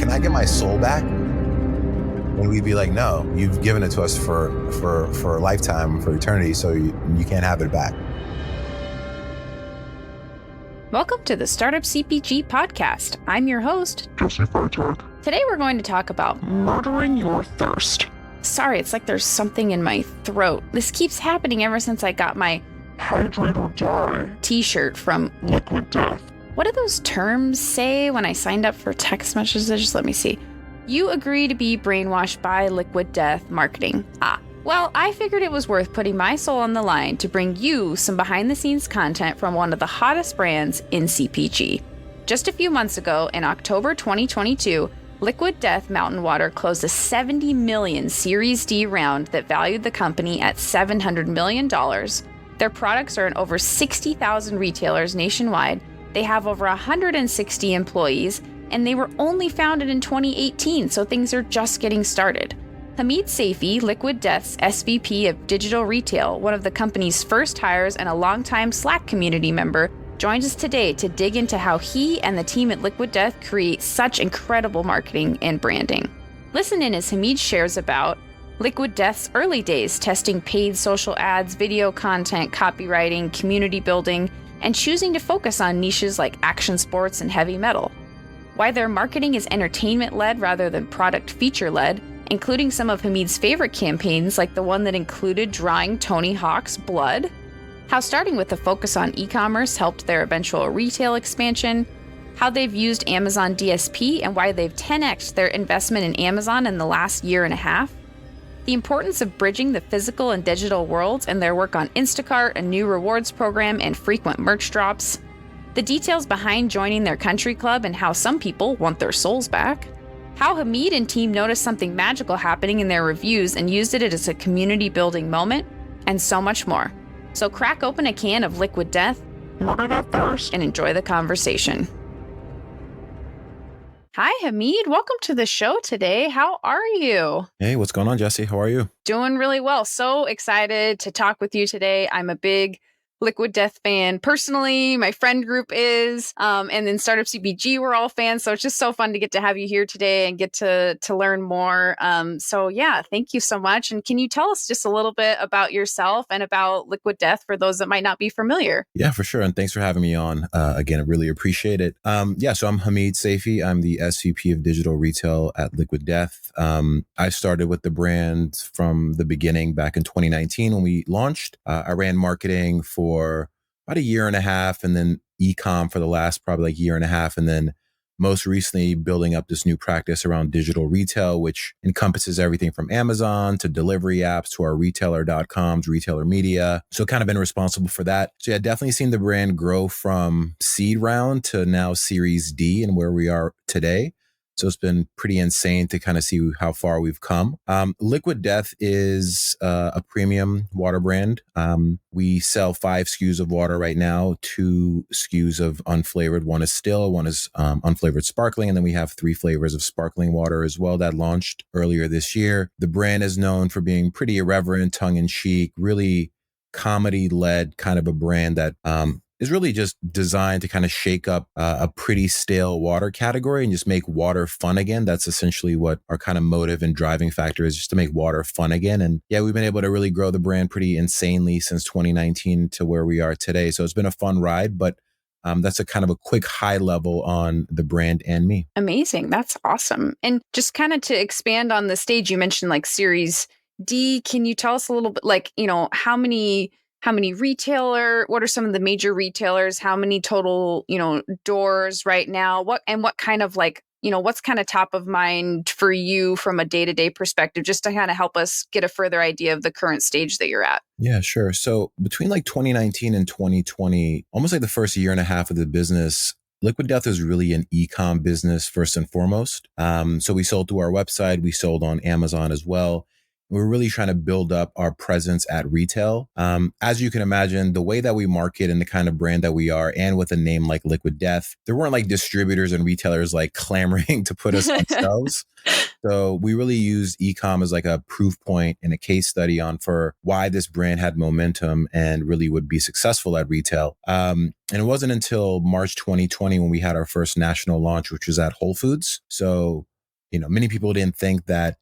can I get my soul back? And we'd be like, no, you've given it to us for a lifetime, for eternity, so you can't have it back. Welcome to the Startup CPG podcast. I'm your host, Saify. Today we're going to talk about murdering your thirst. Sorry, it's like there's something in my throat. This keeps happening ever since I got my Hydrate or die t-shirt from Liquid Death. What do those terms say when I signed up for text messages? Let me see. You agree to be brainwashed by Liquid Death marketing. Well, I figured it was worth putting my soul on the line to bring you some behind-the-scenes content from one of the hottest brands in CPG. Just a few months ago, in October 2022, Liquid Death Mountain Water closed a $70 million Series D round that valued the company at $700 million. Their products are in over 60,000 retailers nationwide. They have over 160 employees, and they were only founded in 2018, so things are just getting started. Hamid Saify, Liquid Death's SVP of Digital Retail, one of the company's first hires and a longtime Slack community member, joins us today to dig into how he and the team at Liquid Death create such incredible marketing and branding. Listen in as Hamid shares about Liquid Death's early days testing paid social ads, video content, copywriting, community building, and choosing to focus on niches like action sports and heavy metal. Why their marketing is entertainment-led rather than product feature-led, including some of Hamid's favorite campaigns like the one that included drawing Tony Hawk's blood. How starting with a focus on e-commerce helped their eventual retail expansion. How they've used Amazon DSP and why they've 10x'd their investment in Amazon in the last year and a half. The importance of bridging the physical and digital worlds and their work on Instacart, a new rewards program, and frequent merch drops. The details behind joining their country club and how some people want their souls back. How Hamid and team noticed something magical happening in their reviews and used it as a community building moment, and so much more. So crack open a can of Liquid Death and enjoy the conversation. Hi, Hamid. Welcome to the show today. How are you? Hey, what's going on, Jesse? How are you? Doing really well. So excited to talk with you today. I'm a big Liquid Death fan personally. My friend group is, and then Startup CPG, we're all fans. So it's just so fun to get to have you here today and get to learn more. So yeah, thank you so much. And can you tell us just a little bit about yourself and about Liquid Death for those that might not be familiar? Yeah, for sure. And thanks for having me on. Again, I really appreciate it. So I'm Hamid Saify. I'm the SVP of Digital Retail at Liquid Death. I started with the brand from the beginning back in 2019 when we launched. I ran marketing for about a year and a half, and then e-com for the last probably like year and a half. And then most recently building up this new practice around digital retail, which encompasses everything from Amazon to delivery apps to our retailer.coms, retailer media. So kind of been responsible for that. So yeah, definitely seen the brand grow from seed round to now Series D and where we are today. So it's been pretty insane to kind of see how far we've come. Liquid Death is a premium water brand. We sell 5 SKUs of water right now, 2 SKUs of unflavored. One is still, one is unflavored sparkling. And then we have 3 flavors of sparkling water as well that launched earlier this year. The brand is known for being pretty irreverent, tongue-in-cheek, really comedy-led kind of a brand that is really just designed to kind of shake up a pretty stale water category and just make water fun again. That's essentially what our kind of motive and driving factor is, just to make water fun again. And yeah, we've been able to really grow the brand pretty insanely since 2019 to where we are today. So it's been a fun ride, but that's a kind of a quick high level on the brand and me. Amazing. That's awesome. And just kind of to expand on the stage, you mentioned like Series D. Can you tell us a little bit, like, how many what are some of the major retailers? How many total, doors right now? What kind of what's kind of top of mind for you from a day-to-day perspective, just to kind of help us get a further idea of the current stage that you're at? Yeah, sure. So between like 2019 and 2020, almost like the first year and a half of the business, Liquid Death is really an e-com business first and foremost. So we sold through our website. We sold on Amazon as well. We're really trying to build up our presence at retail. As you can imagine, the way that we market and the kind of brand that we are, and with a name like Liquid Death, there weren't like distributors and retailers like clamoring to put us on shelves. So we really used e-com as like a proof point and a case study on for why this brand had momentum and really would be successful at retail. And it wasn't until March 2020 when we had our first national launch, which was at Whole Foods. So many people didn't think that,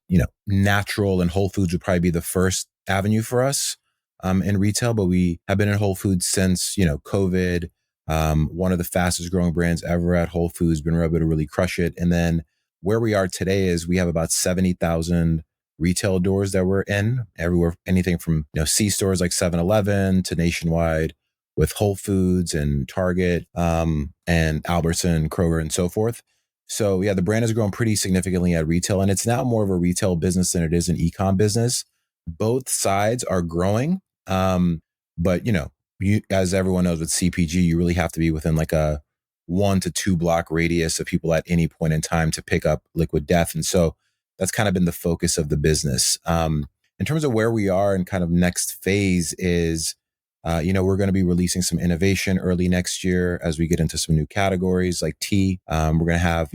natural and Whole Foods would probably be the first avenue for us in retail, but we have been in Whole Foods since, COVID. One of the fastest growing brands ever at Whole Foods, been able to really crush it. And then where we are today is we have about 70,000 retail doors that we're in everywhere, anything from, C stores like 7-Eleven to nationwide with Whole Foods and Target, and Albertson, Kroger, and so forth. So yeah, the brand has grown pretty significantly at retail, and it's now more of a retail business than it is an e-com business. Both sides are growing. But as everyone knows with CPG, you really have to be within like a 1 to 2 block radius of people at any point in time to pick up Liquid Death. And so that's kind of been the focus of the business. In terms of where we are and kind of next phase is, we're going to be releasing some innovation early next year as we get into some new categories like tea. We're going to have,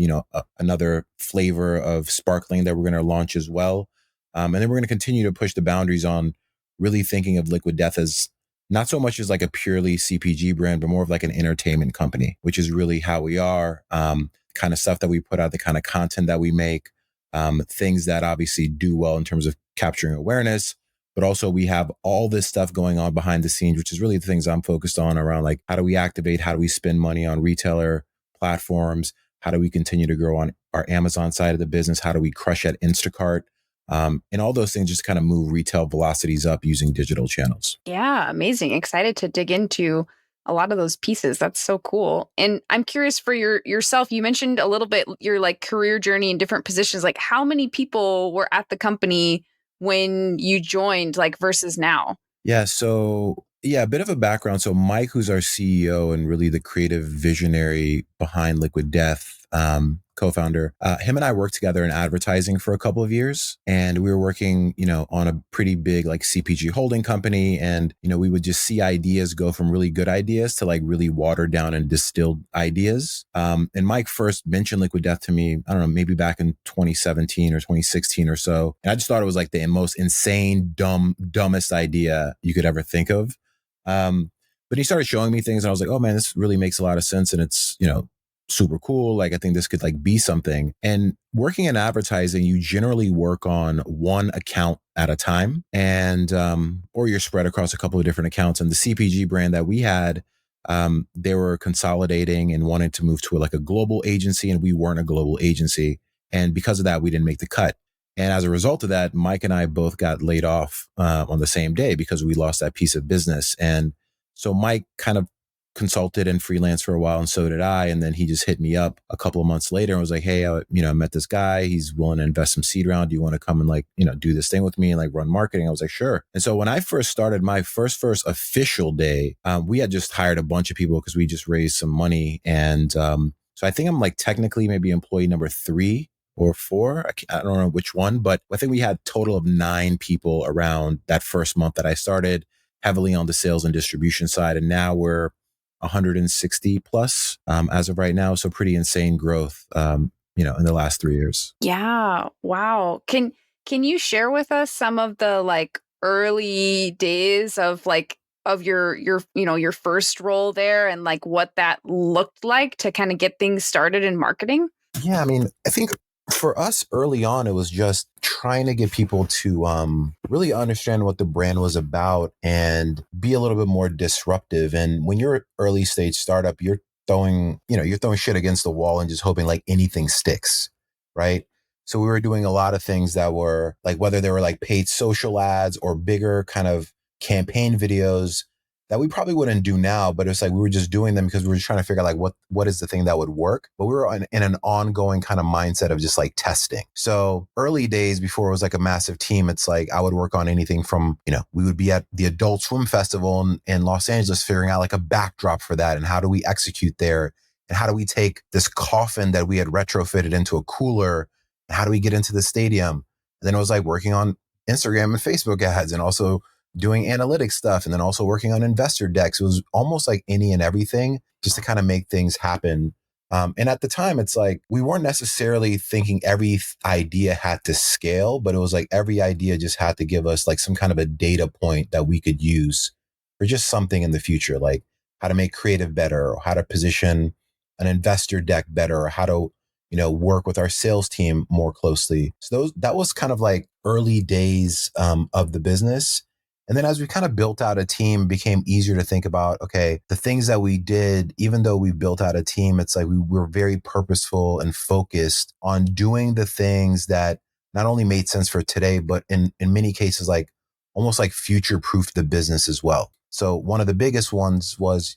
another flavor of sparkling that we're going to launch as well. And then we're going to continue to push the boundaries on really thinking of Liquid Death as not so much as like a purely CPG brand, but more of like an entertainment company, which is really how we are. Kind of stuff that we put out, the kind of content that we make, things that obviously do well in terms of capturing awareness. But also we have all this stuff going on behind the scenes, which is really the things I'm focused on around like how do we activate, how do we spend money on retailer platforms, how do we continue to grow on our Amazon side of the business, how do we crush at Instacart, and all those things just kind of move retail velocities up using digital channels. Yeah, amazing. Excited to dig into a lot of those pieces. That's so cool. And I'm curious for yourself, you mentioned a little bit your like career journey in different positions. Like how many people were at the company when you joined, like versus now? Yeah. So yeah, a bit of a background. So Mike, who's our CEO and really the creative visionary behind Liquid Death, co-founder, him and I worked together in advertising for a couple of years, and we were working, on a pretty big like CPG holding company. And, we would just see ideas go from really good ideas to like really watered down and distilled ideas. And Mike first mentioned Liquid Death to me, I don't know, maybe back in 2017 or 2016 or so. And I just thought it was like the most insane, dumbest idea you could ever think of. But he started showing me things and I was like, oh man, this really makes a lot of sense. And it's, super cool. Like, I think this could like be something. And working in advertising, you generally work on one account at a time, and, or you're spread across a couple of different accounts. And the CPG brand that we had, they were consolidating and wanted to move to like a global agency, and we weren't a global agency. And because of that, we didn't make the cut. And as a result of that, Mike and I both got laid off on the same day because we lost that piece of business. And so Mike kind of consulted and freelanced for a while, and so did I. And then he just hit me up a couple of months later and was like, hey, I met this guy. He's willing to invest some seed round. Do you want to come and like, do this thing with me and like run marketing? I was like, sure. And so when I first started my first official day, we had just hired a bunch of people because we just raised some money. And so I think I'm like technically maybe employee number 3 or 4. I don't know which one, but I think we had a total of 9 people around that first month that I started, heavily on the sales and distribution side. And now we're 160 plus as of right now. So pretty insane growth, in the last 3 years. Yeah. Wow. Can you share with us some of the like early days of like of your your first role there and like what that looked like to kind of get things started in marketing? Yeah, I mean, I think for us early on, it was just trying to get people to really understand what the brand was about and be a little bit more disruptive. And when you're an early stage startup, you're throwing shit against the wall and just hoping like anything sticks, right? So we were doing a lot of things that were like, whether they were like paid social ads or bigger kind of campaign videos that we probably wouldn't do now, but it's like we were just doing them because we were just trying to figure out like what is the thing that would work. But we were in an ongoing kind of mindset of just like testing. So early days before it was like a massive team, it's like I would work on anything from, we would be at the Adult Swim Festival in Los Angeles, figuring out like a backdrop for that and how do we execute there, and how do we take this coffin that we had retrofitted into a cooler, and how do we get into the stadium? And then it was like working on Instagram and Facebook ads, and also doing analytics stuff, and then also working on investor decks. It was almost like any and everything just to kind of make things happen. And at the time, it's like we weren't necessarily thinking every idea had to scale, but it was like every idea just had to give us like some kind of a data point that we could use for just something in the future, like how to make creative better, or how to position an investor deck better, or how to work with our sales team more closely. So that was kind of like early days of the business. And then as we kind of built out a team, it became easier to think about, okay, the things that we did, even though we built out a team, it's like we were very purposeful and focused on doing the things that not only made sense for today, but in many cases, like almost like future proofed the business as well. So one of the biggest ones was,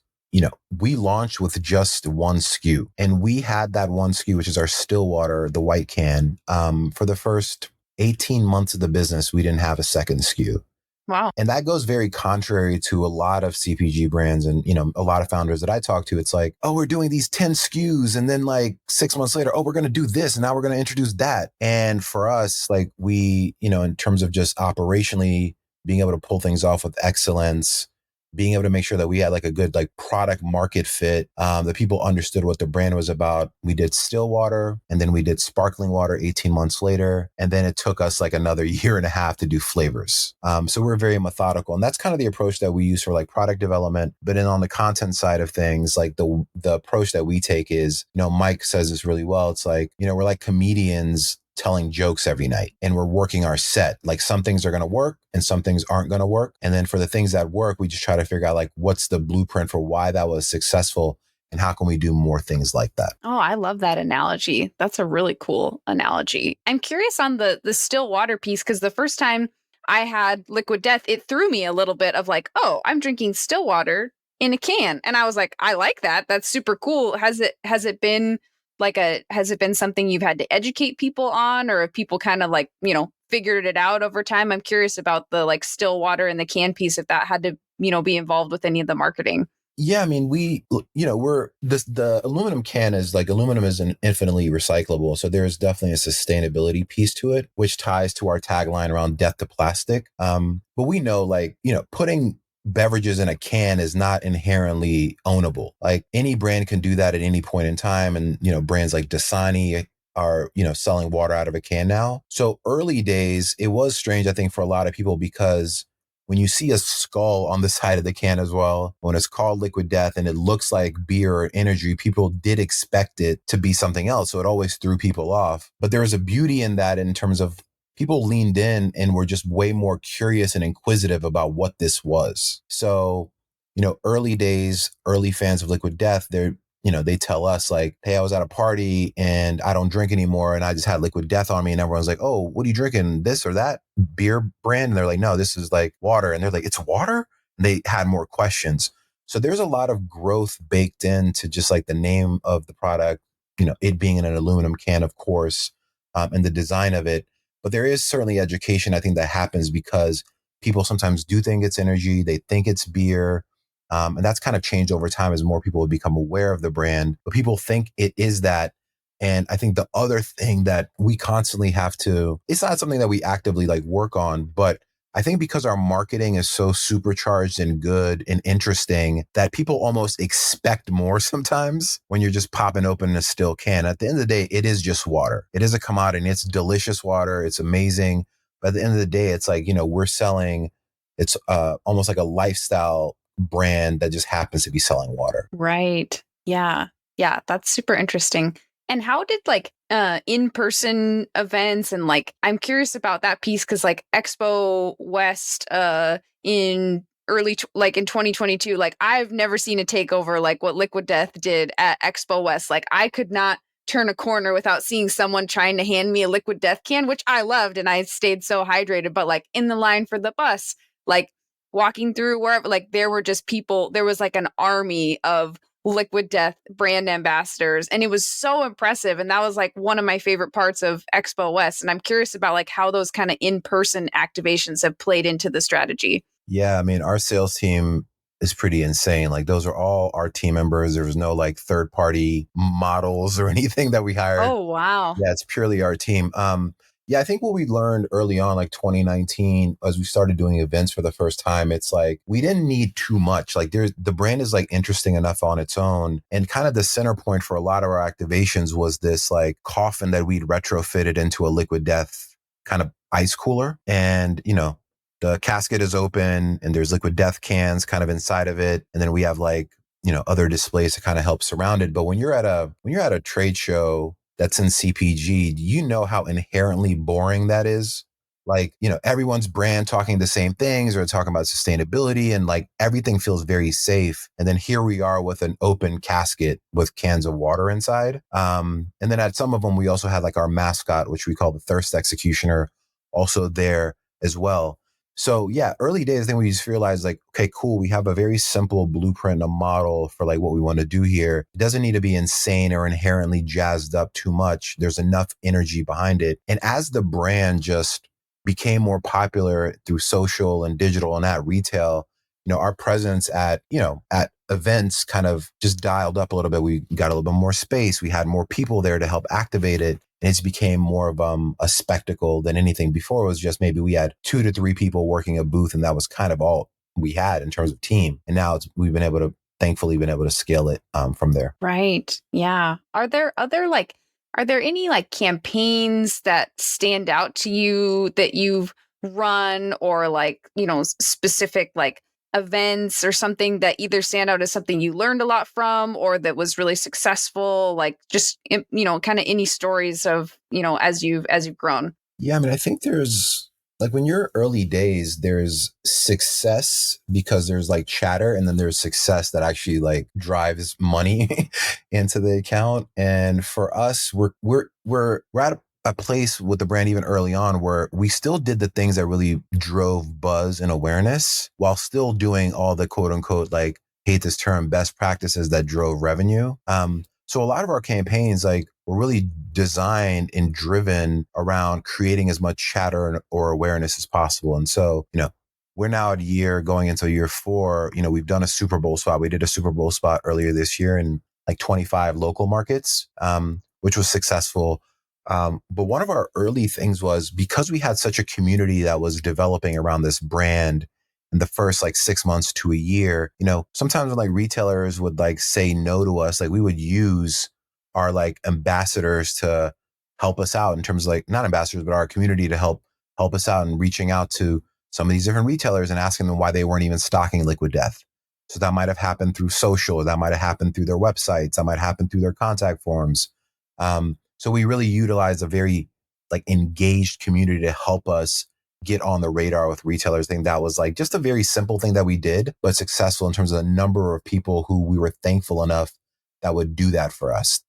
we launched with just one SKU, and we had that one SKU, which is our still water, the white can. For the first 18 months of the business, we didn't have a second SKU. Wow. And that goes very contrary to a lot of CPG brands and, a lot of founders that I talk to. It's like, oh, we're doing these 10 SKUs. And then like 6 months later, oh, we're going to do this. And now we're going to introduce that. And for us, like we, in terms of just operationally being able to pull things off with excellence, being able to make sure that we had like a good like product market fit, that people understood what the brand was about. We did still water, and then we did sparkling water 18 months later. And then it took us like another year and a half to do flavors. So we're very methodical. And that's kind of the approach that we use for like product development. But then on the content side of things, like the approach that we take is, Mike says this really well. It's like, we're like comedians telling jokes every night, and we're working our set. Like some things are going to work and some things aren't going to work. And then for the things that work, we just try to figure out like what's the blueprint for why that was successful and how can we do more things like that. Oh, I love that analogy. That's a really cool analogy. I'm curious on the still water piece, because the first time I had Liquid Death, it threw me a little bit of like, oh, I'm drinking still water in a can. And I was like, I like that. That's super cool. Has it been something you've had to educate people on, or have people kind of like, figured it out over time? I'm curious about the like still water in the can piece, if that had to, be involved with any of the marketing. Yeah, I mean, the aluminum can is like aluminum is an infinitely recyclable. So there's definitely a sustainability piece to it, which ties to our tagline around death to plastic. But we know like, putting beverages in a can is not inherently ownable. Like any brand can do that at any point in time. And, brands like Dasani are, selling water out of a can now. So early days, it was strange, I think, for a lot of people, because when you see a skull on the side of the can as well, when it's called Liquid Death and it looks like beer or energy, people did expect it to be something else. So it always threw people off. But there was a beauty in that in terms of people leaned in and were just way more curious and inquisitive about what this was. So, early days, early fans of Liquid Death, they tell us like, hey, I was at a party and I don't drink anymore, and I just had Liquid Death on me. And everyone's like, oh, what are you drinking? This or that beer brand? And they're like, no, this is like water. And they're like, it's water? And they had more questions. So there's a lot of growth baked into just like the name of the product, it being in an aluminum can, of course, and the design of it. But there is certainly education, I think, that happens because people sometimes do think it's energy. They think it's beer. And that's kind of changed over time as more people have become aware of the brand. But people think it is that. And I think the other thing that we constantly have to, it's not something that we actively like work on, but I think because our marketing is so supercharged and good and interesting that people almost expect more sometimes when you're just popping open a still can. At the end of the day, it is just water. It is a commodity. It's delicious water. It's amazing. But at the end of the day, it's like, we're selling, it's almost like a lifestyle brand that just happens to be selling water. Right. Yeah. Yeah. That's super interesting. And how did like in-person events and like, I'm curious about that piece, because like Expo West in like in 2022, like I've never seen a takeover like what Liquid Death did at Expo West. Like I could not turn a corner without seeing someone trying to hand me a Liquid Death can, which I loved, and I stayed so hydrated. But like in the line for the bus, like walking through wherever, like there were just people, there was like an army of Liquid Death brand ambassadors, and it was so impressive. And that was like one of my favorite parts of Expo West. And I'm curious about like how those kind of in-person activations have played into the strategy. Yeah, I mean, our sales team is pretty insane. Like those are all our team members. There was no like third party models or anything that we hired. Oh, wow. Yeah, it's purely our team. Yeah, I think what we learned early on, like 2019, as we started doing events for the first time, it's like we didn't need too much. Like the brand is like interesting enough on its own. And kind of the center point for a lot of our activations was this like coffin that we'd retrofitted into a Liquid Death kind of ice cooler. And, the casket is open and there's Liquid Death cans kind of inside of it. And then we have like, other displays to kind of help surround it. But when you're at a trade show that's in CPG, you know how inherently boring that is. Like, everyone's brand talking the same things or talking about sustainability, and like everything feels very safe. And then here we are with an open casket with cans of water inside. And then at some of them, we also had like our mascot, which we call the Thirst Executioner, also there as well. So yeah, early days, then we just realized like, okay, cool. We have a very simple blueprint, a model for like what we want to do here. It doesn't need to be insane or inherently jazzed up too much. There's enough energy behind it. And as the brand just became more popular through social and digital and at retail, our presence at events kind of just dialed up a little bit. We got a little bit more space. We had more people there to help activate it. And it's became more of a spectacle than anything. Before, it was just maybe we had 2 to 3 people working a booth, and that was kind of all we had in terms of team. And now we've been able to, thankfully, been able to scale it from there. Right. Yeah. Are there any like campaigns that stand out to you that you've run, or like, specific like events or something that either stand out as something you learned a lot from or that was really successful? Like just, kind of any stories of, as you've grown? Yeah. I mean, I think there's like when you're early days, there's success because there's like chatter, and then there's success that actually like drives money into the account. And for us, we're at a place with the brand even early on where we still did the things that really drove buzz and awareness while still doing all the quote unquote, like, hate this term, best practices that drove revenue. So a lot of our campaigns like were really designed and driven around creating as much chatter or awareness as possible. And so, we're now at going into year 4. We've done a Super Bowl spot. We did a Super Bowl spot earlier this year in like 25 local markets, which was successful. But one of our early things was because we had such a community that was developing around this brand in the first like 6 months to a year, sometimes when like retailers would like say no to us, like we would use our like ambassadors to help us out in terms of like, not ambassadors, but our community to help us out and reaching out to some of these different retailers and asking them why they weren't even stocking Liquid Death. So that might have happened through social, that might have happened through their websites, that might happen through their contact forms. So we really utilize a very like engaged community to help us get on the radar with retailers. I think that was like just a very simple thing that we did, but successful in terms of the number of people who we were thankful enough that would do that for us.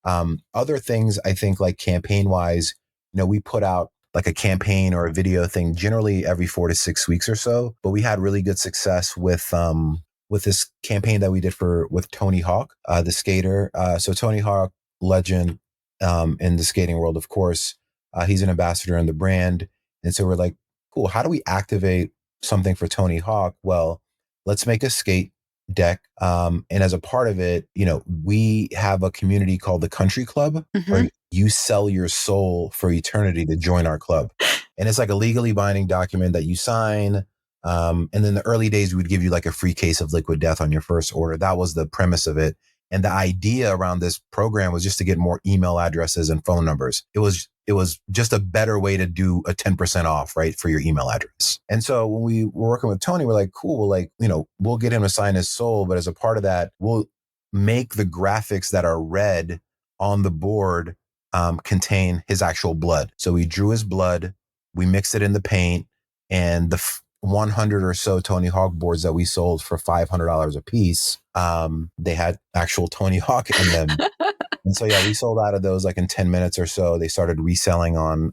Other things, I think like campaign wise, we put out like a campaign or a video thing generally every 4 to 6 weeks or so, but we had really good success with this campaign that we did with Tony Hawk, the skater. So Tony Hawk, legend in the skating world, of course, he's an ambassador in the brand. And so we're like, cool, how do we activate something for Tony Hawk? Well, let's make a skate deck. And as a part of it, we have a community called the Country Club, where you sell your soul for eternity to join our club. And it's like a legally binding document that you sign. And in the early days, we would give you like a free case of Liquid Death on your first order. That was the premise of it. And the idea around this program was just to get more email addresses and phone numbers. It was just a better way to do a 10% off, right, for your email address. And so when we were working with Tony, we're like, cool, we'll get him to sign his soul. But as a part of that, we'll make the graphics that are red on the board contain his actual blood. So we drew his blood, we mixed it in the paint, and the 100 or so Tony Hawk boards that we sold for $500 a piece, they had actual Tony Hawk in them. And so, yeah, we sold out of those like in 10 minutes or so. They started reselling on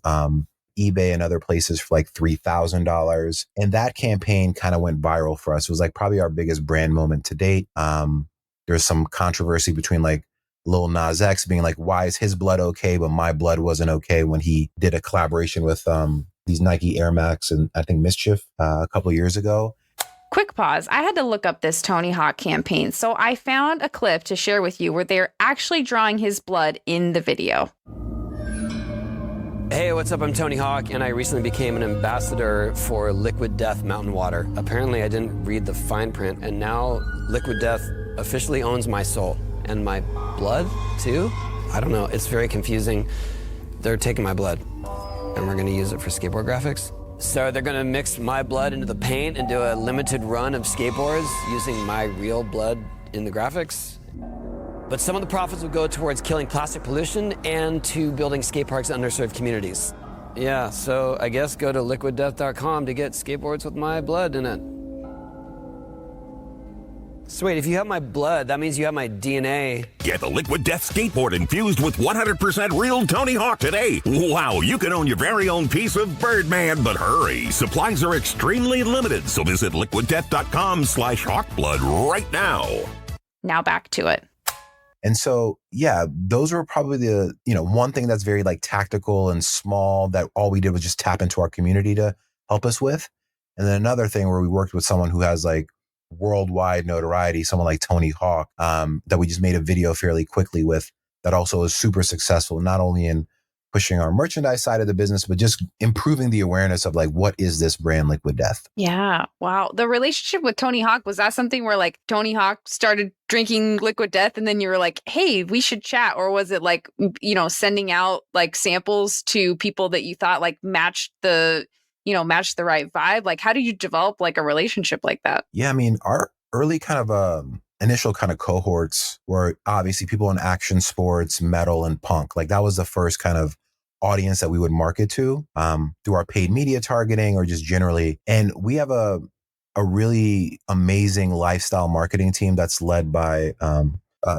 eBay and other places for like $3,000. And that campaign kind of went viral for us. It was like probably our biggest brand moment to date. There's some controversy between like Lil Nas X being like, why is his blood okay, but my blood wasn't okay, when he did a collaboration with these Nike Air Max and I think Mischief a couple of years ago. Quick pause. I had to look up this Tony Hawk campaign. So I found a clip to share with you where they're actually drawing his blood in the video. Hey, what's up? I'm Tony Hawk, and I recently became an ambassador for Liquid Death Mountain Water. Apparently, I didn't read the fine print, and now Liquid Death officially owns my soul. And my blood, too? I don't know. It's very confusing. They're taking my blood, and we're going to use it for skateboard graphics. So they're going to mix my blood into the paint and do a limited run of skateboards using my real blood in the graphics? But some of the profits would go towards killing plastic pollution and to building skate parks in underserved communities. Yeah, so I guess go to liquiddeath.com to get skateboards with my blood in it. So wait, if you have my blood, that means you have my DNA. Get the Liquid Death skateboard infused with 100% real Tony Hawk today. Wow, you can own your very own piece of Birdman, but hurry. Supplies are extremely limited, so visit liquiddeath.com/hawkblood right now. Now back to it. And so, yeah, those were probably the, one thing that's very like tactical and small that all we did was just tap into our community to help us with. And then another thing where we worked with someone who has like worldwide notoriety, someone like Tony Hawk, that we just made a video fairly quickly with that also is super successful, not only in pushing our merchandise side of the business, but just improving the awareness of like, what is this brand Liquid Death? Yeah. Wow. The relationship with Tony Hawk, was that something where like Tony Hawk started drinking Liquid Death and then you were like, hey, we should chat? Or was it like, sending out like samples to people that you thought like matched the right vibe? Like, how do you develop like a relationship like that? Yeah. I mean, our early kind of initial kind of cohorts were obviously people in action sports, metal, and punk. Like that was the first kind of audience that we would market to through our paid media targeting or just generally. And we have a really amazing lifestyle marketing team that's led by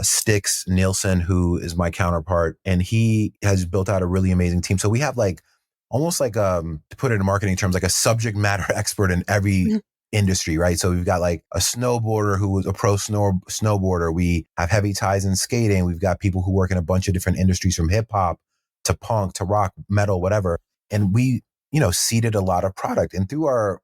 Styx Nielsen, who is my counterpart. And he has built out a really amazing team. So we have like almost like to put it in marketing terms, like a subject matter expert in every industry, right? So we've got like a snowboarder who was a pro snowboarder. We have heavy ties in skating. We've got people who work in a bunch of different industries from hip hop to punk to rock, metal, whatever. And we, seeded a lot of product. And through our,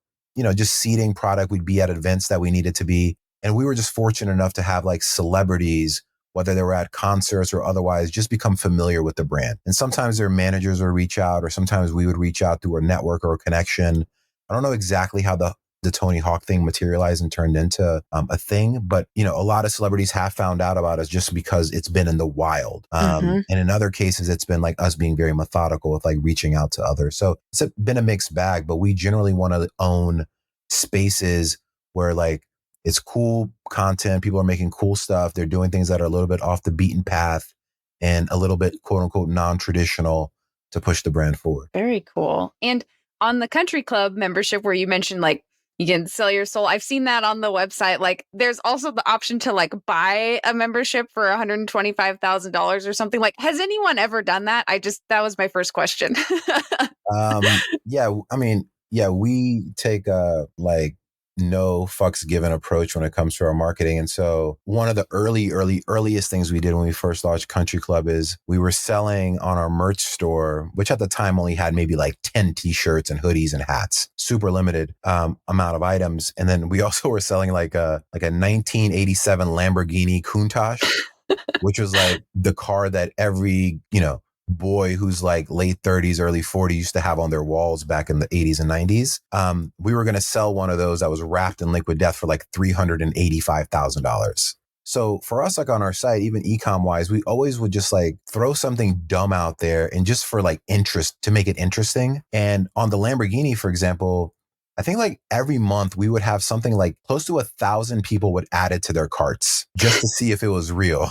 just seeding product, we'd be at events that we needed to be. And we were just fortunate enough to have like celebrities, whether they were at concerts or otherwise, just become familiar with the brand. And sometimes their managers would reach out, or sometimes we would reach out through a network or a connection. I don't know exactly how the Tony Hawk thing materialized and turned into a thing, but a lot of celebrities have found out about us just because it's been in the wild. And in other cases, it's been like us being very methodical with like reaching out to others. So it's been a mixed bag, but we generally want to own spaces where like it's cool content. People are making cool stuff. They're doing things that are a little bit off the beaten path and a little bit quote unquote non-traditional to push the brand forward. Very cool. And on the country club membership where you mentioned like you can sell your soul, I've seen that on the website. Like there's also the option to like buy a membership for $125,000 or something. Like, has anyone ever done that? That was my first question. Yeah. I mean, yeah, we take like no fucks given approach when it comes to our marketing. And so one of the earliest things we did when we first launched Country Club is we were selling on our merch store, which at the time only had maybe like 10 t-shirts and hoodies and hats, super limited amount of items. And then we also were selling like a 1987 Lamborghini Countach, which was like the car that every, boy who's like late 30s, early 40s used to have on their walls back in the 80s and 90s. We were going to sell one of those that was wrapped in Liquid Death for like $385,000. So for us, like on our site, even e-com wise, we always would just like throw something dumb out there and just for like interest to make it interesting. And on the Lamborghini, for example, I think like every month we would have something like close to 1,000 people would add it to their carts just to see if it was real.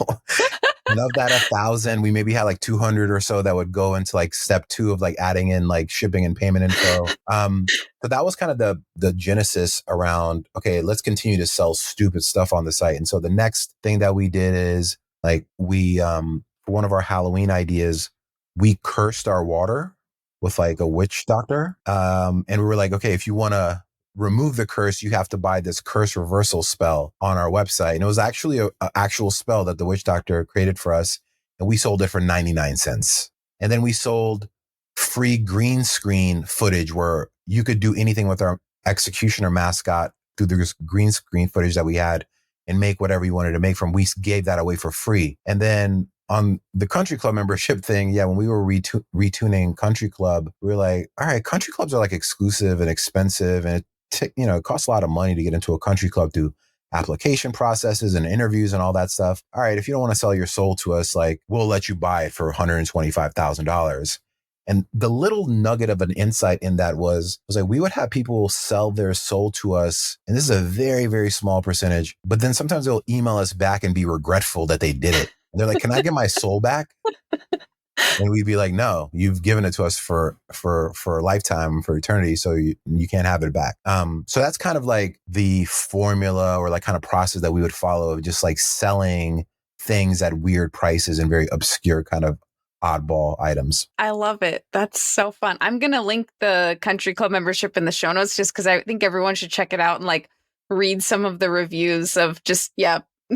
And of that 1,000, we maybe had like 200 or so that would go into like step 2 of like adding in like shipping and payment info. So that was kind of the genesis around, okay, let's continue to sell stupid stuff on the site. And so the next thing that we did is like we, for one of our Halloween ideas, we cursed our water with like a witch doctor. And we were like, okay, if you want to remove the curse, you have to buy this curse reversal spell on our website. And it was actually an actual spell that the witch doctor created for us. And we sold it for 99 cents. And then we sold free green screen footage where you could do anything with our executioner mascot through the green screen footage that we had and make whatever you wanted to make from. We gave that away for free. And then on the Country Club membership thing, yeah, when we were retuning Country Club, we were like, all right, country clubs are like exclusive and expensive, and it costs a lot of money to get into a country club through application processes and interviews and all that stuff. All right, if you don't want to sell your soul to us, like we'll let you buy it for $125,000. And the little nugget of an insight in that was like we would have people sell their soul to us, and this is a very, very small percentage, but then sometimes they'll email us back and be regretful that they did it. And they're like, can I get my soul back? And we'd be like, no, you've given it to us for a lifetime, for eternity. So you can't have it back. So that's kind of like the formula or like kind of process that we would follow of just like selling things at weird prices and very obscure kind of oddball items. I love it. That's so fun. I'm going to link the country club membership in the show notes just because I think everyone should check it out and like read some of the reviews of just,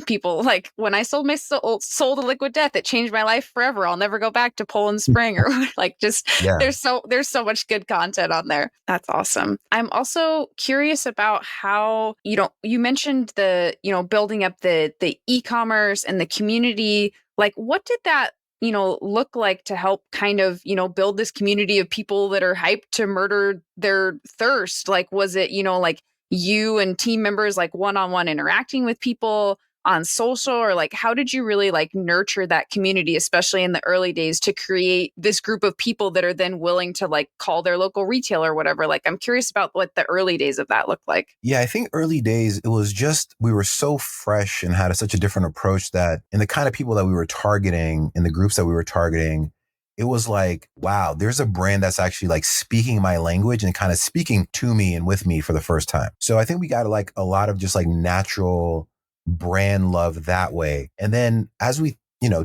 people like when I sold my soul to Liquid Death, it changed my life forever. I'll never go back to Poland Spring or like just there's so much good content on there. That's awesome. I'm also curious about how, you mentioned the, building up the e-commerce and the community. Like what did that look like to help kind of, build this community of people that are hyped to murder their thirst? Like, was it, like you and team members, like one-on-one interacting with people on social, or like, how did you really like nurture that community, especially in the early days, to create this group of people that are then willing to like call their local retailer or whatever? Like, I'm curious about what the early days of that looked like. Yeah, I think early days, it was just, we were so fresh and had such a different approach that, and the kind of people that we were targeting in the groups that we were targeting, it was like, wow, there's a brand that's actually like speaking my language and kind of speaking to me and with me for the first time. So I think we got like a lot of just like natural brand love that way. And then as we,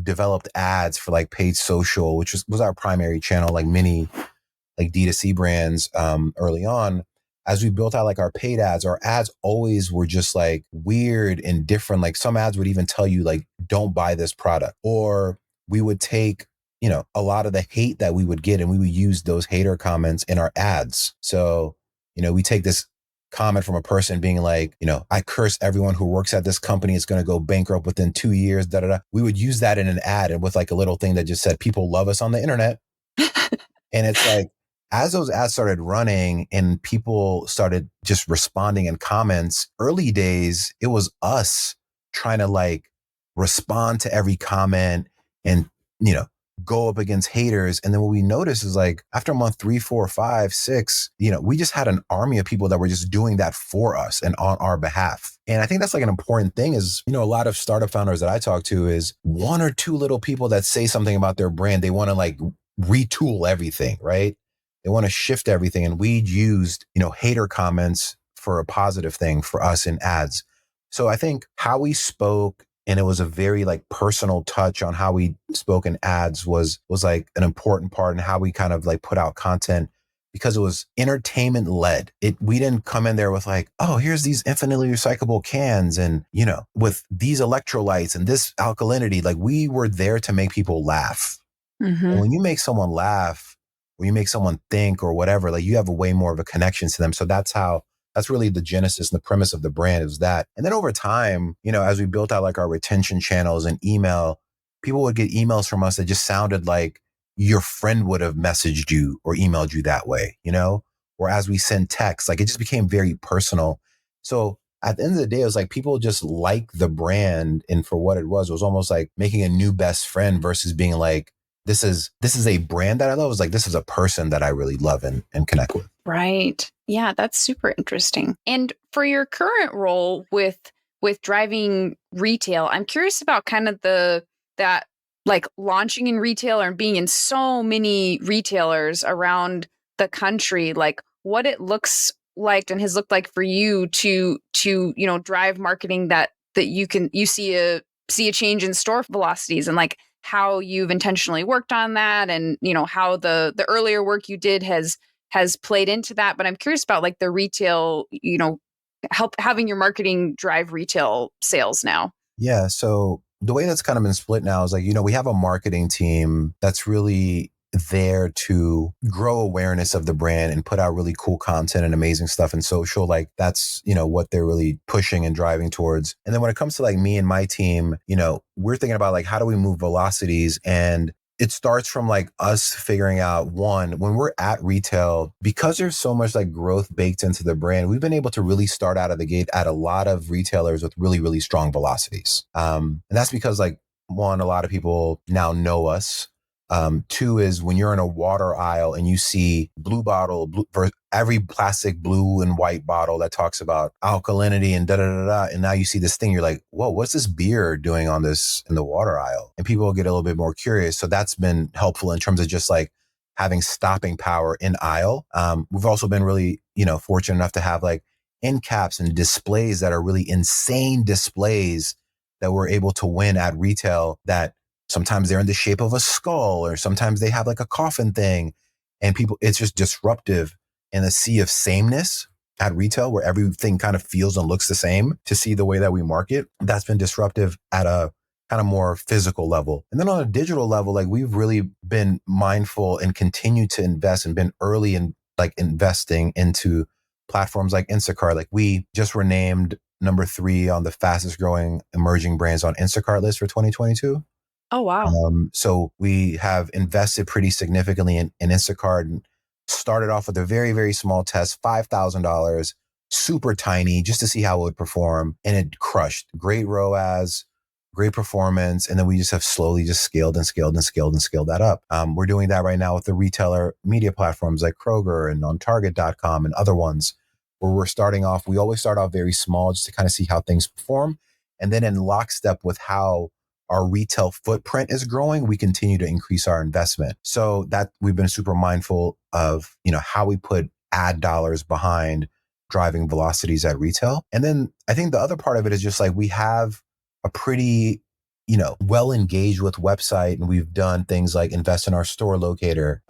developed ads for like paid social, which was our primary channel, like many like D2C brands early on, as we built out like our paid ads, our ads always were just like weird and different. Like some ads would even tell you like, don't buy this product. Or we would take, a lot of the hate that we would get and we would use those hater comments in our ads. So, we take this comment from a person being like, I curse everyone who works at this company. It's going to go bankrupt within 2 years. Da, da, da. We would use that in an ad and with like a little thing that just said, people love us on the internet. And it's like, as those ads started running and people started just responding in comments, early days, it was us trying to like respond to every comment and, go up against haters. And then what we noticed is like after month 3, 4, 5, 6, we just had an army of people that were just doing that for us and on our behalf. And I think that's like an important thing is, a lot of startup founders that I talk to is 1 or 2 little people that say something about their brand. They want to like retool everything, right? They want to shift everything. And we used, hater comments for a positive thing for us in ads. So I think how we spoke, and it was a very like personal touch on how we spoke in ads was like an important part in how we kind of like put out content, because it was entertainment led. We didn't come in there with like, oh, here's these infinitely recyclable cans and, with these electrolytes and this alkalinity. Like we were there to make people laugh. Mm-hmm. And when you make someone laugh or you make someone think or whatever, like you have a way more of a connection to them. So that's really the genesis and the premise of the brand is that. And then over time, as we built out like our retention channels and email, people would get emails from us that just sounded like your friend would have messaged you or emailed you that way, or as we send texts, like it just became very personal. So at the end of the day, it was like people just like the brand. And for what it was almost like making a new best friend versus being like, this is a brand that I love. It was like, this is a person that I really love and connect with. Right. Yeah, that's super interesting. And for your current role with driving retail, I'm curious about kind of that like launching in retail and being in so many retailers around the country, like what it looks like and has looked like for you to drive marketing that you see a change in store velocities, and like how you've intentionally worked on that, and how the earlier work you did has played into that. But I'm curious about like the retail, help having your marketing drive retail sales now. Yeah. So the way that's kind of been split now is like, we have a marketing team that's really there to grow awareness of the brand and put out really cool content and amazing stuff in social. Like that's, what they're really pushing and driving towards. And then when it comes to like me and my team, we're thinking about like, how do we move velocities? And it starts from like us figuring out when we're at retail, because there's so much like growth baked into the brand, we've been able to really start out of the gate at a lot of retailers with really, really strong velocities. And that's because like, one, a lot of people now know us. Two is when you're in a water aisle and you see blue bottle, for every plastic blue and white bottle that talks about alkalinity and da da da da. And now you see this thing, you're like, whoa, what's this beer doing on this in the water aisle? And people get a little bit more curious. So that's been helpful in terms of just like having stopping power in aisle. We've also been really, fortunate enough to have like end caps and displays that are really insane displays that we're able to win at retail, that sometimes they're in the shape of a skull, or sometimes they have like a coffin thing. And people, it's just disruptive in a sea of sameness at retail where everything kind of feels and looks the same, to see the way that we market. That's been disruptive at a kind of more physical level. And then on a digital level, like we've really been mindful and continue to invest and been early in like investing into platforms like Instacart. Like we just were named number 3 on the fastest growing emerging brands on Instacart list for 2022. Oh, wow. So we have invested pretty significantly in Instacart, and started off with a very, very small test, $5,000, super tiny, just to see how it would perform. And it crushed. Great ROAS, great performance. And then we just have slowly just scaled and scaled and scaled and scaled that up. We're doing that right now with the retailer media platforms like Kroger and on Target.com and other ones, where we're starting off. We always start off very small just to kind of see how things perform. And then in lockstep with how our retail footprint is growing, we continue to increase our investment. So that we've been super mindful of, how we put ad dollars behind driving velocities at retail. And then I think the other part of it is just like we have a pretty, well engaged with website, and we've done things like invest in our store locator,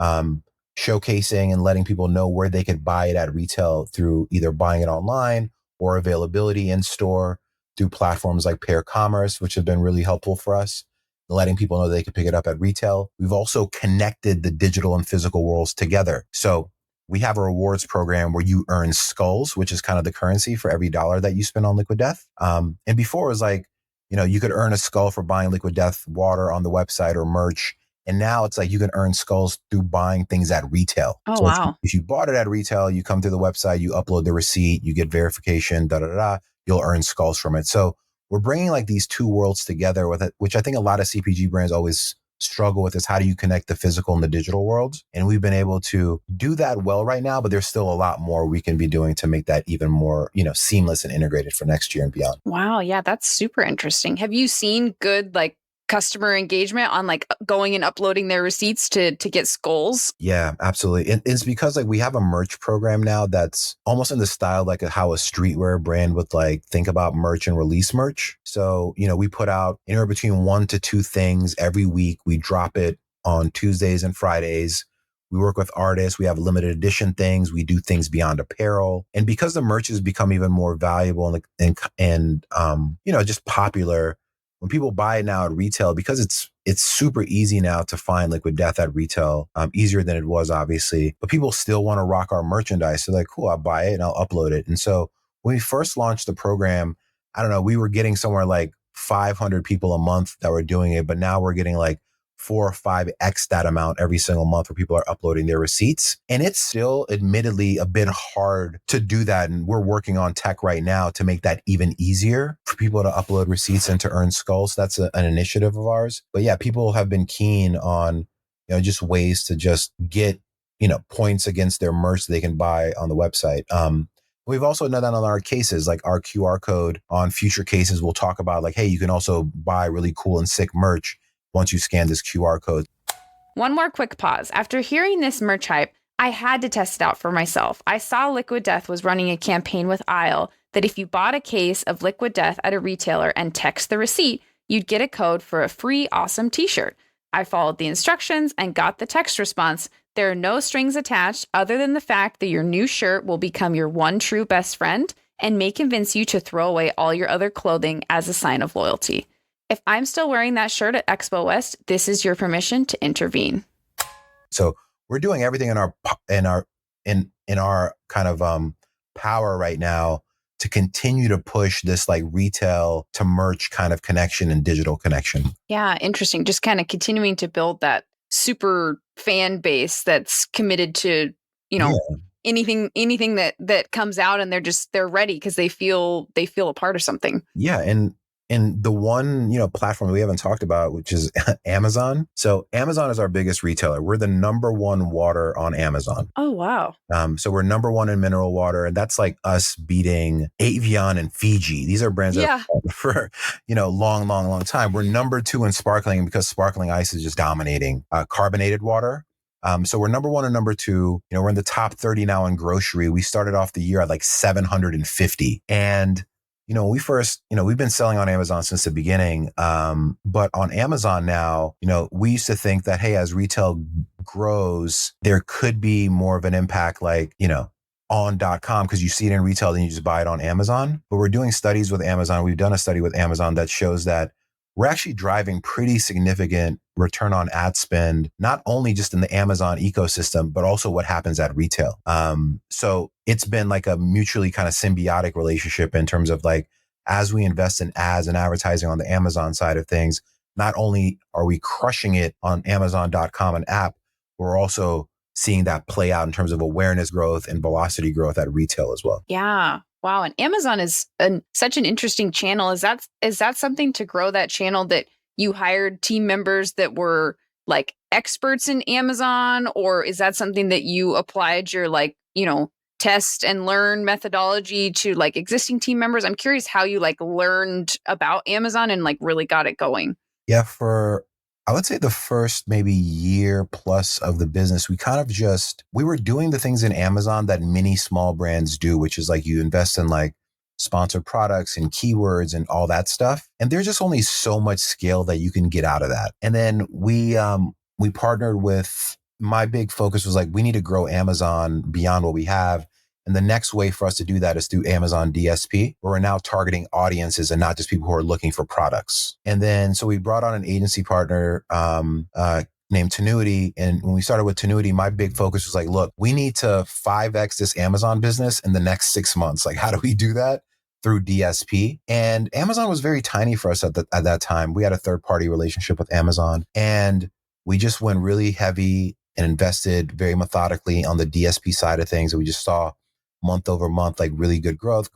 showcasing and letting people know where they could buy it at retail through either buying it online or availability in store through platforms like Pair Commerce, which have been really helpful for us, letting people know they can pick it up at retail. We've also connected the digital and physical worlds together. So we have a rewards program where you earn skulls, which is kind of the currency for every dollar that you spend on Liquid Death. And before it was like, you could earn a skull for buying Liquid Death water on the website or merch. And now it's like you can earn skulls through buying things at retail. Oh, So wow. if you bought it at retail, you come through the website, you upload the receipt, you get verification, da da da da, you'll earn skulls from it. So we're bringing like these two worlds together with it, which I think a lot of CPG brands always struggle with, is how do you connect the physical and the digital worlds? And we've been able to do that well right now, but there's still a lot more we can be doing to make that even more, seamless and integrated for next year and beyond. Wow. Yeah, that's super interesting. Have you seen good like customer engagement on like going and uploading their receipts to get skulls? Yeah, absolutely. And it's because like we have a merch program now that's almost in the style like how a streetwear brand would like think about merch and release merch. So, we put out anywhere between 1 to 2 things every week. We drop it on Tuesdays and Fridays. We work with artists. We have limited edition things. We do things beyond apparel. And because the merch has become even more valuable and just popular, when people buy it now at retail, because it's super easy now to find Liquid Death at retail, easier than it was obviously, but people still want to rock our merchandise. So like, cool, I'll buy it and I'll upload it. And so when we first launched the program, I don't know, we were getting somewhere like 500 people a month that were doing it, but now we're getting like 4 or 5x that amount every single month where people are uploading their receipts. And it's still admittedly a bit hard to do that. And we're working on tech right now to make that even easier for people to upload receipts and to earn skulls. That's an initiative of ours. But yeah, people have been keen on, just ways to just get, points against their merch they can buy on the website. We've also done that on our cases, like our QR code on future cases. We'll talk about like, hey, you can also buy really cool and sick merch once you scan this QR code. One more quick pause. After hearing this merch hype, I had to test it out for myself. I saw Liquid Death was running a campaign with Isle that if you bought a case of Liquid Death at a retailer and text the receipt, you'd get a code for a free awesome t-shirt. I followed the instructions and got the text response. There are no strings attached other than the fact that your new shirt will become your one true best friend and may convince you to throw away all your other clothing as a sign of loyalty. If I'm still wearing that shirt at Expo West, this is your permission to intervene. So we're doing everything in our kind of power right now to continue to push this like retail to merch kind of connection and digital connection. Yeah, interesting. Just kind of continuing to build that super fan base that's committed to, anything that comes out, and they're ready because they feel a part of something. Yeah, and And the one, platform we haven't talked about, which is Amazon. So Amazon is our biggest retailer. We're the number one water on Amazon. Oh, wow. So we're number one in mineral water, and that's like us beating Avion and Fiji. These are brands that Yeah. are for, long, long, long time. We're number two in sparkling because sparkling ice is just dominating carbonated water. So we're number one and number two. We're in the top 30 now in grocery. We started off the year at like 750. And, when we first, we've been selling on Amazon since the beginning. But on Amazon now, we used to think that, hey, as retail grows, there could be more of an impact like, on.com, because you see it in retail, then you just buy it on Amazon. But we're doing studies with Amazon. We've done a study with Amazon that shows that we're actually driving pretty significant return on ad spend, not only just in the Amazon ecosystem, but also what happens at retail. So it's been like a mutually kind of symbiotic relationship in terms of like, as we invest in ads and advertising on the Amazon side of things, not only are we crushing it on Amazon.com and app, we're also seeing that play out in terms of awareness growth and velocity growth at retail as well. Yeah. Wow. And Amazon is such an interesting channel. Is that something to grow that channel that you hired team members that were like experts in Amazon? Or is that something that you applied your test and learn methodology to like existing team members? I'm curious how you like learned about Amazon and like really got it going. Yeah, I would say the first maybe year plus of the business, we were doing the things in Amazon that many small brands do, which is like you invest in like sponsored products and keywords and all that stuff. And there's just only so much scale that you can get out of that. And then we partnered with, my big focus was like, we need to grow Amazon beyond what we have. And the next way for us to do that is through Amazon DSP, where we're now targeting audiences and not just people who are looking for products. And then, so we brought on an agency partner named Tenuity. And when we started with Tenuity, my big focus was like, look, we need to 5X this Amazon business in the next 6 months. Like, how do we do that? Through DSP. And Amazon was very tiny for us at that time. We had a third-party relationship with Amazon, and we just went really heavy and invested very methodically on the DSP side of things. And we just saw month over month, like really good growth.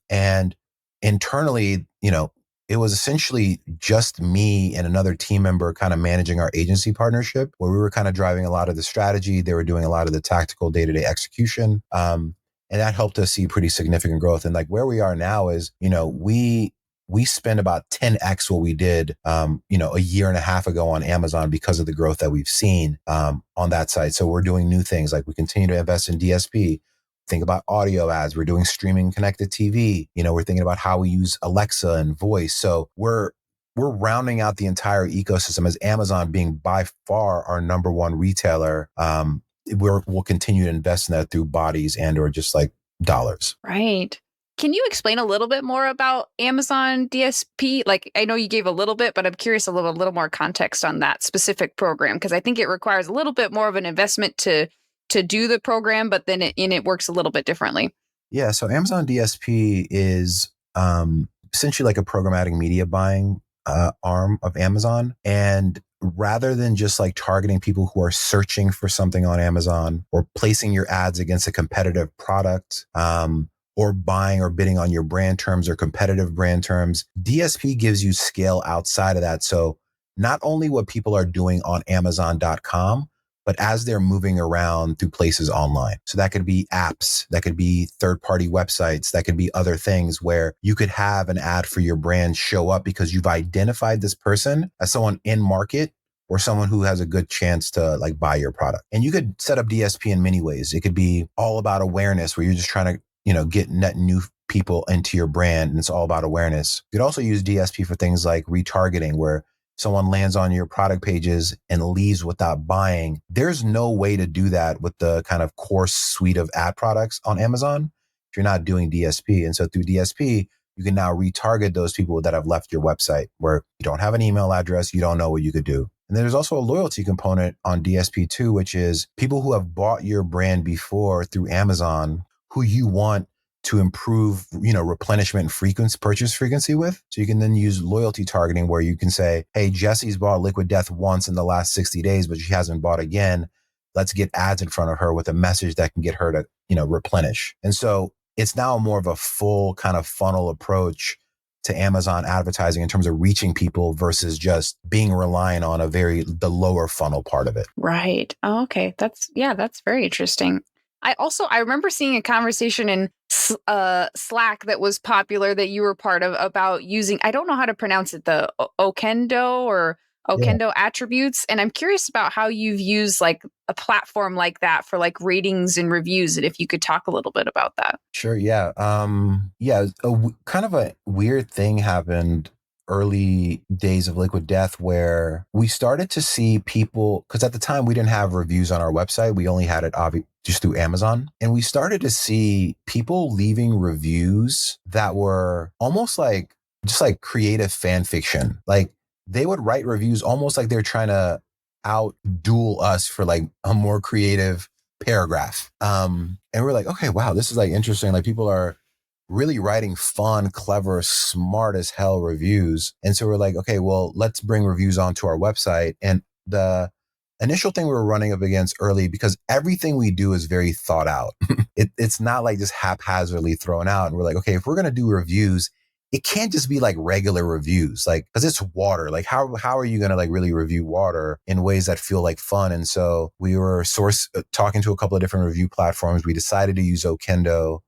And internally, it was essentially just me and another team member kind of managing our agency partnership, where we were kind of driving a lot of the strategy. They were doing a lot of the tactical day-to-day execution. And that helped us see pretty significant growth. And like where we are now is, we spend about 10x what we did, a year and a half ago on Amazon because of the growth that we've seen on that side. So we're doing new things. Like we continue to invest in DSP. Think about audio ads. We're doing streaming connected TV. We're thinking about how we use Alexa and voice. So we're rounding out the entire ecosystem as Amazon being by far our number one retailer. We'll continue to invest in that through bodies and or just like dollars. Right. Can you explain a little bit more about Amazon DSP? Like, I know you gave a little bit, but I'm curious a little more context on that specific program, because I think it requires a little bit more of an investment to do the program, but then it works a little bit differently. Yeah. So Amazon DSP is essentially like a programmatic media buying arm of Amazon. And rather than just like targeting people who are searching for something on Amazon or placing your ads against a competitive product, or buying or bidding on your brand terms or competitive brand terms, DSP gives you scale outside of that. So not only what people are doing on Amazon.com, but as they're moving around through places online. So that could be apps, that could be third-party websites, that could be other things where you could have an ad for your brand show up because you've identified this person as someone in market or someone who has a good chance to like buy your product. And you could set up DSP in many ways. It could be all about awareness, where you're just trying to get net new people into your brand, and it's all about awareness. You could also use DSP for things like retargeting, where someone lands on your product pages and leaves without buying. There's no way to do that with the kind of core suite of ad products on Amazon if you're not doing DSP. And so through DSP, you can now retarget those people that have left your website, where you don't have an email address, you don't know what you could do. And then there's also a loyalty component on DSP too, which is people who have bought your brand before through Amazon, who you want to improve, replenishment and purchase frequency with. So you can then use loyalty targeting, where you can say, hey, Jessie's bought Liquid Death once in the last 60 days, but she hasn't bought again. Let's get ads in front of her with a message that can get her to, replenish. And so it's now more of a full kind of funnel approach to Amazon advertising in terms of reaching people versus just being reliant on the lower funnel part of it. Right. Oh, okay. That's very interesting. I remember seeing a conversation in Slack that was popular that you were part of about using, I don't know how to pronounce it, the Okendo or Yeah. Okendo attributes. And I'm curious about how you've used like a platform like that for like ratings and reviews. And if you could talk a little bit about that. Sure. Yeah. Kind of a weird thing happened early days of Liquid Death where we started to see people, because at the time we didn't have reviews on our website. We only had it just through Amazon. And we started to see people leaving reviews that were almost like just like creative fan fiction. Like they would write reviews almost like they're trying to outduel us for like a more creative paragraph. And we're like, okay, wow, this is like interesting. Like people are really writing fun, clever, smart as hell reviews. And so we're like, okay, well, let's bring reviews onto our website. And the initial thing we were running up against early, because everything we do is very thought out. It's not like just haphazardly thrown out. And we're like, okay, if we're going to do reviews, it can't just be like regular reviews, like, cause it's water. Like how are you going to like really review water in ways that feel like fun? And so we were talking to a couple of different review platforms. We decided to use Okendo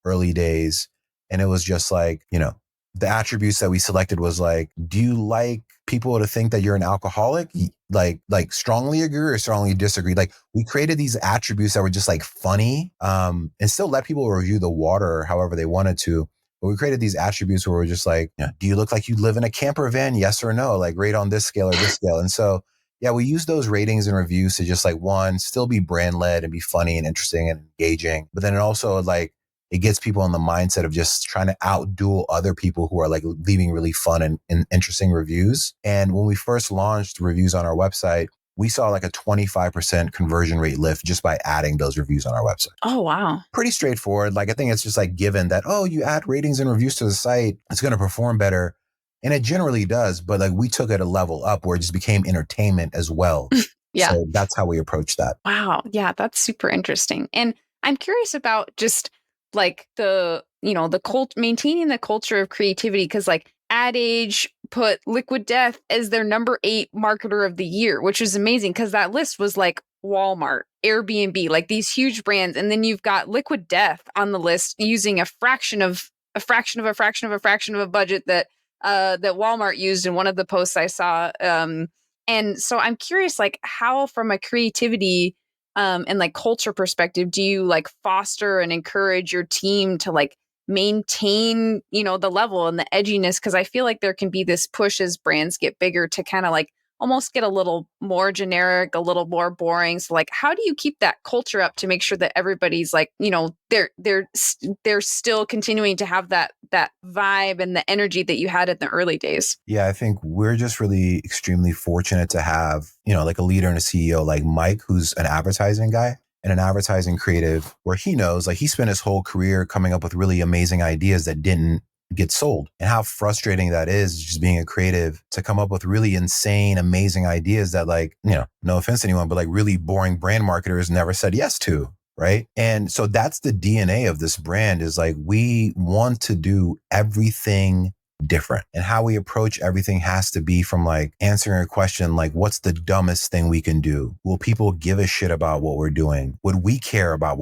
early days. And it was just like, the attributes that we selected was like, do you like people to think that you're an alcoholic? Like strongly agree or strongly disagree? Like we created these attributes that were just like funny, and still let people review the water however they wanted to. But we created these attributes where we're just like, do you look like you live in a camper van? Yes or no? Like rate on this scale or this scale. And so, yeah, we use those ratings and reviews to just like, one, still be brand led and be funny and interesting and engaging. But then it also like, it gets people in the mindset of just trying to outduel other people who are like leaving really fun and interesting reviews. And when we first launched reviews on our website, we saw like a 25% conversion rate lift just by adding those reviews on our website. Oh, wow. Pretty straightforward. Like I think it's just like given that, you add ratings and reviews to the site, it's going to perform better. And it generally does. But like we took it a level up where it just became entertainment as well. Yeah. So that's how we approach that. Wow. Yeah, that's super interesting. And I'm curious about just like maintaining the culture of creativity, because like Ad Age put Liquid Death as their number 8 marketer of the year, which is amazing because that list was like Walmart, Airbnb, like these huge brands. And then you've got Liquid Death on the list using a fraction of a budget that Walmart used in one of the posts I saw. And so I'm curious, like how from a creativity and like culture perspective, do you like foster and encourage your team to like maintain, the level and the edginess? Because I feel like there can be this push as brands get bigger to kind of like almost get a little more generic, a little more boring. So like, how do you keep that culture up to make sure that everybody's like, they're still continuing to have that vibe and the energy that you had in the early days? Yeah, I think we're just really extremely fortunate to have, like a leader and a CEO like Mike, who's an advertising guy and an advertising creative, where he knows like he spent his whole career coming up with really amazing ideas that didn't get sold, and how frustrating that is just being a creative to come up with really insane, amazing ideas that like, no offense to anyone, but like really boring brand marketers never said yes to. Right. And so that's the DNA of this brand, is like, we want to do everything different, and how we approach everything has to be from like answering a question like, what's the dumbest thing we can do? Will people give a shit about what we're doing? Would we care about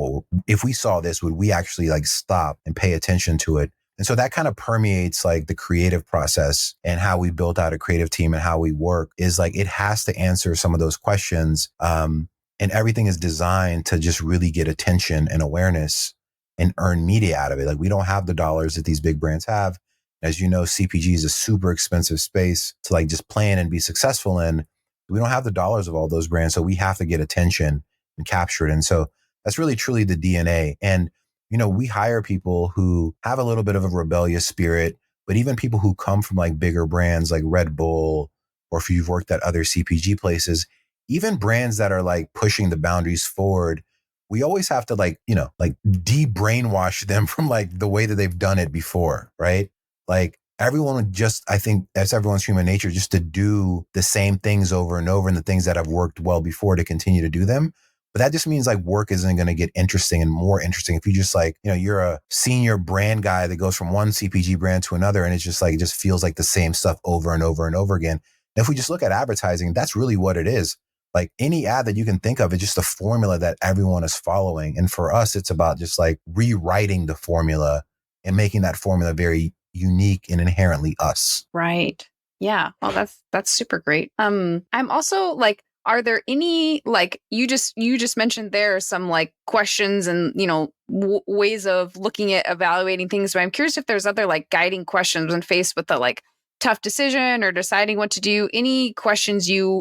if we saw this, would we actually like stop and pay attention to it? And so that kind of permeates like the creative process, and how we built out a creative team and how we work is like, it has to answer some of those questions. And everything is designed to just really get attention and awareness and earn media out of it. Like we don't have the dollars that these big brands have. As you know, CPG is a super expensive space to like just plan and be successful in. We don't have the dollars of all those brands. So we have to get attention and capture it. And so that's really truly the DNA. And we hire people who have a little bit of a rebellious spirit, but even people who come from like bigger brands like Red Bull, or if you've worked at other CPG places, even brands that are like pushing the boundaries forward, we always have to like de-brainwash them from like the way that they've done it before, right? Like everyone I think that's everyone's human nature, just to do the same things over and over, and the things that have worked well before to continue to do them. But that just means like work isn't going to get interesting and more interesting if you just like, you're a senior brand guy that goes from one CPG brand to another. And it's just like, it just feels like the same stuff over and over and over again. And if we just look at advertising, that's really what it is. Like any ad that you can think of, it's just a formula that everyone is following. And for us, it's about just like rewriting the formula and making that formula very unique and inherently us. Right. Yeah. Well, that's super great. I'm also like, are there any, like, you just mentioned there are some like questions and, ways of looking at evaluating things, but I'm curious if there's other like guiding questions when faced with the like tough decision or deciding what to do. Any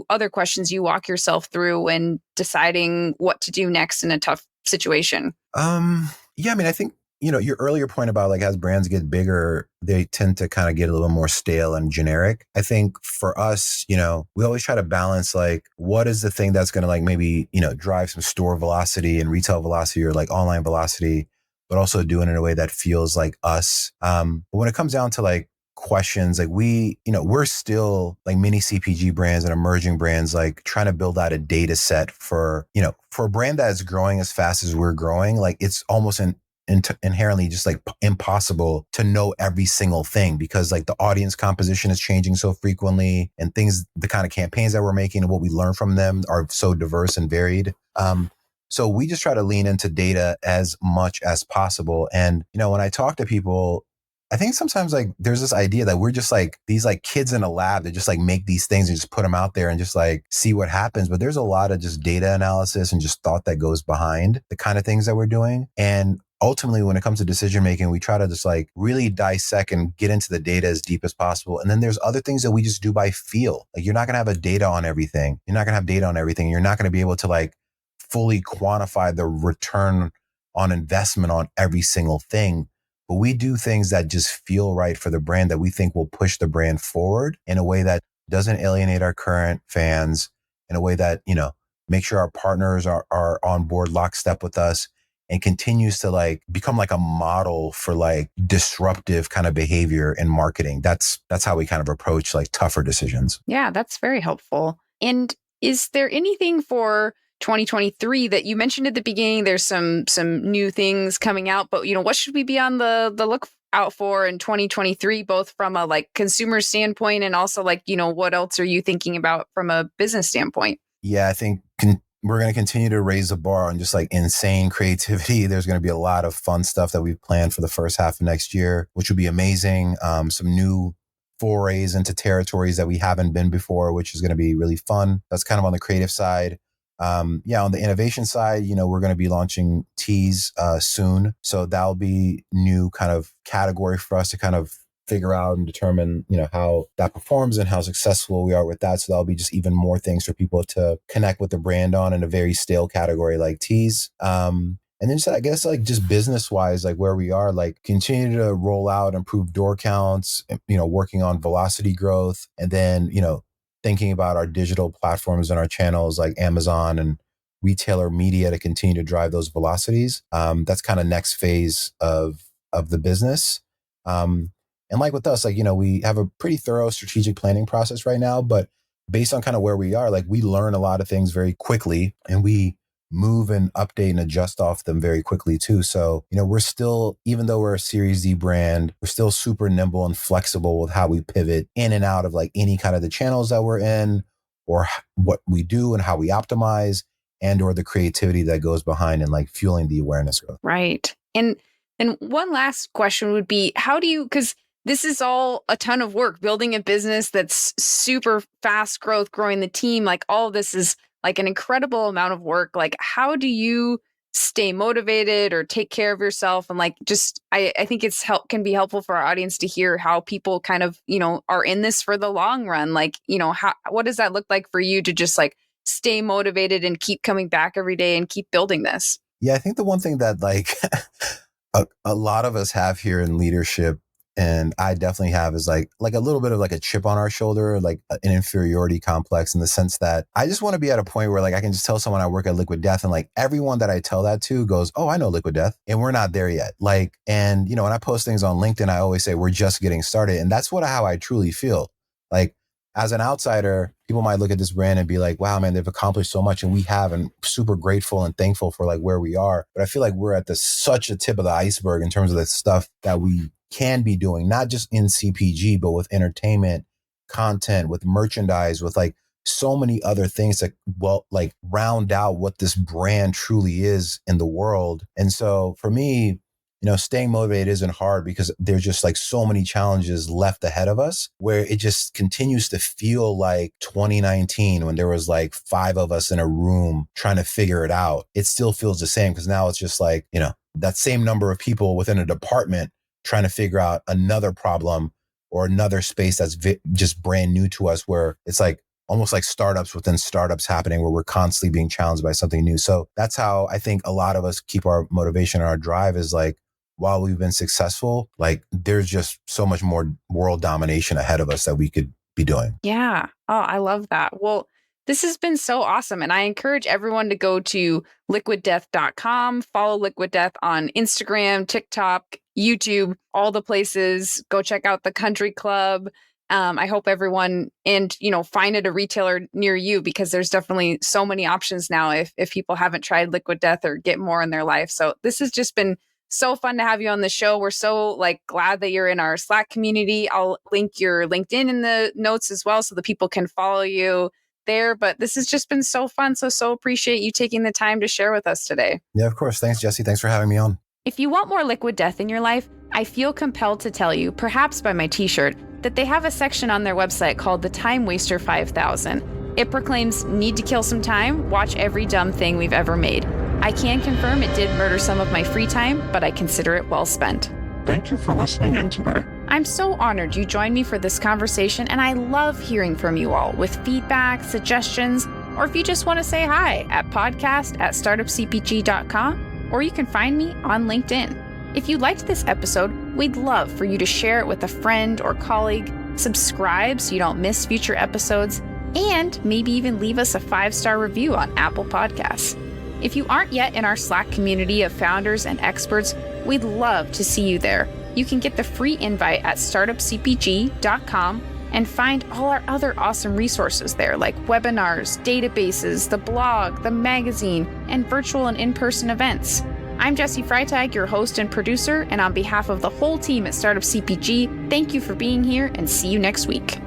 other questions you walk yourself through when deciding what to do next in a tough situation? Yeah, I mean, I think, your earlier point about like as brands get bigger, they tend to kind of get a little more stale and generic. I think for us, we always try to balance like what is the thing that's going to like maybe, drive some store velocity and retail velocity or like online velocity, but also do it in a way that feels like us. But when it comes down to like questions, like we're still like mini CPG brands and emerging brands, like trying to build out a data set for a brand that is growing as fast as we're growing. Like it's almost inherently just like impossible to know every single thing because like the audience composition is changing so frequently and the kind of campaigns that we're making and what we learn from them are so diverse and varied. So we just try to lean into data as much as possible. And, when I talk to people, I think sometimes like there's this idea that we're just like these like kids in a lab that just like make these things and just put them out there and just like see what happens. But there's a lot of just data analysis and just thought that goes behind the kind of things that we're doing. And ultimately, when it comes to decision making, we try to just like really dissect and get into the data as deep as possible. And then there's other things that we just do by feel. Like you're not going to have a data on everything. You're not going to have data on everything. You're not going to be able to like fully quantify the return on investment on every single thing. But we do things that just feel right for the brand that we think will push the brand forward in a way that doesn't alienate our current fans, in a way that, make sure our partners are on board lockstep with us and continues to like become like a model for like disruptive kind of behavior in marketing. That's how we kind of approach like tougher decisions. Yeah, that's very helpful. And is there anything for 2023 that you mentioned at the beginning? There's some new things coming out, but what should we be on the look out for in 2023, both from a like consumer standpoint and also like, what else are you thinking about from a business standpoint? Yeah, I think we're going to continue to raise the bar on just like insane creativity. There's going to be a lot of fun stuff that we've planned for the first half of next year, which will be amazing. Some new forays into territories that we haven't been before, which is going to be really fun. That's kind of on the creative side. On the innovation side, we're going to be launching teas soon. So that'll be new kind of category for us to kind of figure out and determine, how that performs and how successful we are with that. So that'll be just even more things for people to connect with the brand on in a very stale category like teas. And then just, I guess, like just business wise, like where we are, like continue to roll out, improve door counts, working on velocity growth. And then, thinking about our digital platforms and our channels like Amazon and retailer media to continue to drive those velocities. That's kind of next phase of the business. And like with us, like, we have a pretty thorough strategic planning process right now, but based on kind of where we are, like we learn a lot of things very quickly and we move and update and adjust off them very quickly too. So, we're still, even though we're a Series D brand, we're still super nimble and flexible with how we pivot in and out of like any kind of the channels that we're in or what we do and how we optimize and or the creativity that goes behind and like fueling the awareness growth. Right. And one last question would be, how do you, because this is all a ton of work, building a business that's super fast growth, growing the team, like all of this is like an incredible amount of work. Like, how do you stay motivated or take care of yourself? And like, just, I think can be helpful for our audience to hear how people kind of, are in this for the long run. Like, what does that look like for you to just like stay motivated and keep coming back every day and keep building this? Yeah, I think the one thing that like a lot of us have here in leadership, and I definitely have, is like a little bit of like a chip on our shoulder, like an inferiority complex, in the sense that I just want to be at a point where like I can just tell someone I work at Liquid Death, and like everyone that I tell that to goes, oh, I know Liquid Death, and we're not there yet. Like, and when I post things on LinkedIn, I always say we're just getting started, and that's how I truly feel. Like, as an outsider, people might look at this brand and be like, wow, man, they've accomplished so much and we have, and super grateful and thankful for like where we are. But I feel like we're at such a tip of the iceberg in terms of the stuff that we can be doing, not just in CPG, but with entertainment, content, with merchandise, with like so many other things that like round out what this brand truly is in the world. And so for me, staying motivated isn't hard because there's just like so many challenges left ahead of us where it just continues to feel like 2019 when there was like 5 of us in a room trying to figure it out. It still feels the same because now it's just like, that same number of people within a department trying to figure out another problem or another space that's just brand new to us, where it's like almost like startups within startups happening where we're constantly being challenged by something new. So that's how I think a lot of us keep our motivation and our drive, is like, while we've been successful, like there's just so much more world domination ahead of us that we could be doing. Yeah. Oh, I love that. Well, this has been so awesome. And I encourage everyone to go to liquiddeath.com, follow Liquid Death on Instagram, TikTok, YouTube, all the places. Go check out the Country Club. I hope everyone find it a retailer near you, because there's definitely so many options now if people haven't tried Liquid Death or get more in their life. So this has just been so fun to have you on the show. We're so glad that you're in our Slack community. I'll link your LinkedIn in the notes as well so that people can follow you there. But this has just been so fun. So appreciate you taking the time to share with us today. Yeah, of course. Thanks, Jesse. Thanks for having me on. If you want more Liquid Death in your life, I feel compelled to tell you, perhaps by my t-shirt, that they have a section on their website called the Time Waster 5000. It proclaims, need to kill some time? Watch every dumb thing we've ever made. I can confirm it did murder some of my free time, but I consider it well spent. Thank you for listening in today. I'm so honored you joined me for this conversation, and I love hearing from you all with feedback, suggestions, or if you just want to say hi at podcast@startupcpg.com, or you can find me on LinkedIn. If you liked this episode, we'd love for you to share it with a friend or colleague, subscribe so you don't miss future episodes, and maybe even leave us a 5-star review on Apple Podcasts. If you aren't yet in our Slack community of founders and experts, we'd love to see you there. You can get the free invite at startupcpg.com and find all our other awesome resources there, like webinars, databases, the blog, the magazine, and virtual and in-person events. I'm Jesse Freitag, your host and producer, and on behalf of the whole team at Startup CPG, thank you for being here and see you next week.